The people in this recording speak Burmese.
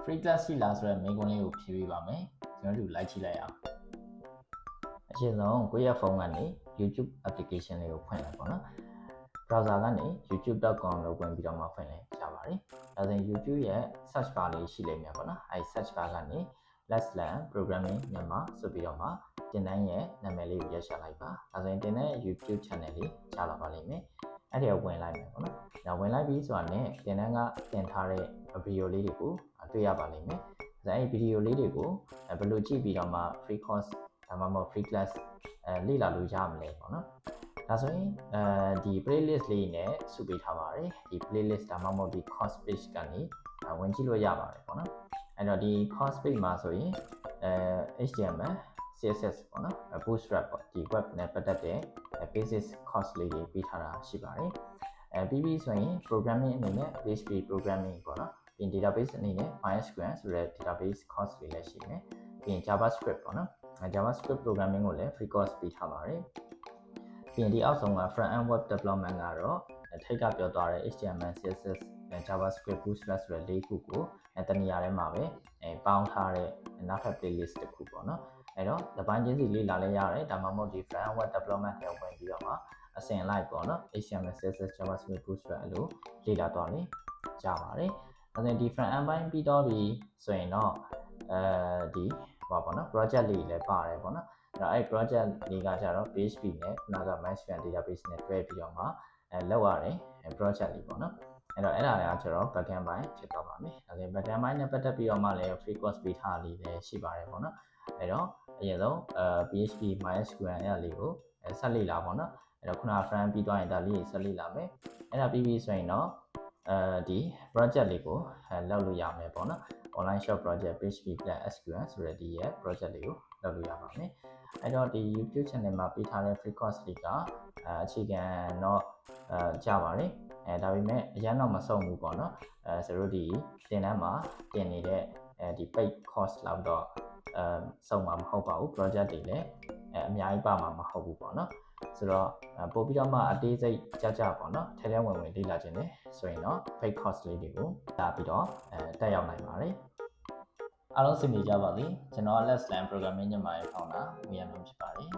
free class ရှိလားဆိုတော့မိကုန်းလေးကိုဖြည့်ပေးပါမယ်ကျွန်တော်တို့လိုက်ကြည့်လိုက်အောင်အရှင်းဆုံးကိုယ့်ရဲ့ဖုန်းကနေ YouTube application လေးကိုဖွင့်လိုက်ပါတော့ browser ကနေ youtube.com လို့ဝင်ပြီးတော့မှဖွင့်လိုက်ကြပါမယ်ဒါဆိုရင် YouTube ရဲ့ search bar လေးရှိလိမ့်မယ်ပေါ့နော်အဲဒီ search bar ကနေ Let's Learn Programming မြန်မာဆိုပြီးတော့မှတင်တန်းရဲ့နာမည်လေးကိုရက်ရှာလိုက်ပါဒါဆိုရင်တင်တဲ့ YouTube channel လေးကြားလာပါလိမ့်မယ်အဲ့ဒီကိုဝင်လိုက်မယ်ပေါ့နော်ဒါဝင်လိုက်ပြီးဆိုတာနဲ့တင်တန်းကတင်ထားတဲ့ဗီဒီယိုလေးတွေကိုတွေ့ရပါလိမ့်မယ်ဒါအဲ့ဒီဗီဒီယိုလေးတွေကိုဘယ်လိုကြည့်ပြီးတော့မှ free course ဒါမှမဟုတ် free class လေ့လာလို့ရမလဲပေါ့နော်ဒါဆိုရင်ဒီ playlist လေးနဲ့စုပေးထားပါတယ်ဒီ playlist ဒါမှမဟုတ်ဒီ course page ကနေဝင်ကြည့်လို့ရပါတယ်ပေါ့နော်အဲ့တော့ဒီ course page မှာဆိုရင်HTML CSS ပေါ့နော် Bootstrap ပေါ့ဒီ web နဲ့ပတ်သက်တဲ့ basic course လေးတွေပေးထားတာရှိပါတယ်ပြီးပြီးဆိုရင် programming အနေနဲ့ PHP programming ပေါ့နော်ပြီးရင် database အနေနဲ့ MySQL ဆိုတဲ့ database course လေးလည်းရှိမယ်ပြီးရင် JavaScript ပေါ့နော်JavaScript programming ကိုလည်း free course ပေးထားပါတယ်ပြီးရင်ဒီအောက်ဆုံးက front end web development ကတော့ထိတ်ကပြောသွားတဲ့ HTML CSS JavaScript Bootstrap ဆိုတဲ့၄ခုကိုတနေရာထဲမှာပဲပေါင်းထားတဲ့နောက်ထပ် playlist တစ်ခုပေါ့နော်အဲ့တော့ဒီပိုင်းချင်းစီလေ့လာလဲရတယ်ဒါမှမဟုတ်ဒီ front end web development တွေဝင်ပြီးတော့မှအစဉ်လိုက်ပေါ့နော် HTML CSS JavaScript Bootstrap အဲ့လိုလေ့လာတော့လေကြပါတယ်ဒါဆိုရင်ဒီ front end ပိုင်းပြီးတော့ပြီဆိုရင်တော့ဒီဟောပေါ့နော် project လေးလည်းပါတယ်ပေါ့နော်အဲ့ project လေးကကြတော့ PHP နဲ့ခုနက MySQL database နဲ့တွဲပြီးတော့မှလောက်ရတယ် project လေးပေါ့နော်အဲ့တော့အဲ့ဒါတွေကကျတော့ backend ပိုင်းဖြစ်သွားပါမယ်ဒါဆိုရင် backend ပိုင်းနဲ့ပတ်သက်ပြီးတော့မှလည်း free course ပေးထားလေးလည်းရှိပါတယ်ပေါ့နော်အဲ့တော့အရင်ဆုံးPHP MySQL အဲ့ဒါလေးကိုဆက်လေ့လာပေါ့နော်အဲ့တော့ခုနက front ပြီးသွားရင်ဒါလေးဆက်လေ့လာမယ်အဲ့ဒါပြီးပြီဆိုရင်တော့ဒီ project လေးကိုလောက်လို့ရမယ်ပေါ့နော် online shop project PHP SQL ဆိုတဲ့ဒီရဲ့ project လေးကိုလောက်လို့ရပါမယ်အဲ့တော့ဒီ YouTube channel မှာပေးထားတဲ့ free course လေးကအခြေခံတော့ကြပါတယ်ဒါပေမဲ့အရင်တော့မဆုံးဘူးပေါ့နော်ဆိုတော့ဒီသင်တန်းမှာတင်နေတဲ့ဒီ paid course လောက်တော့ဆုံးမှာမဟုတ်ပါဘူး project တွေလည်းအများကြီးပါမှာမဟုတ်ဘူးပေါ့နော်ဆိုတော့ပို့ပြီးတော့မှအသေးစိတ်ကြပေါ့နော်ထဲထဲဝင်ဝင်လေ့လာခြင်းနဲ့ဆိုရင်တော့ paid course လေးတွေကိုလာပြီးတော့တက်ရောက်နိုင်ပါတယ်အားလုံးစင်ပြေကြပါစေကျွန်တော် Let's Learn Programming ညမှာရဲ့ founder ဝီယမ်ဖြစ်ပါတယ်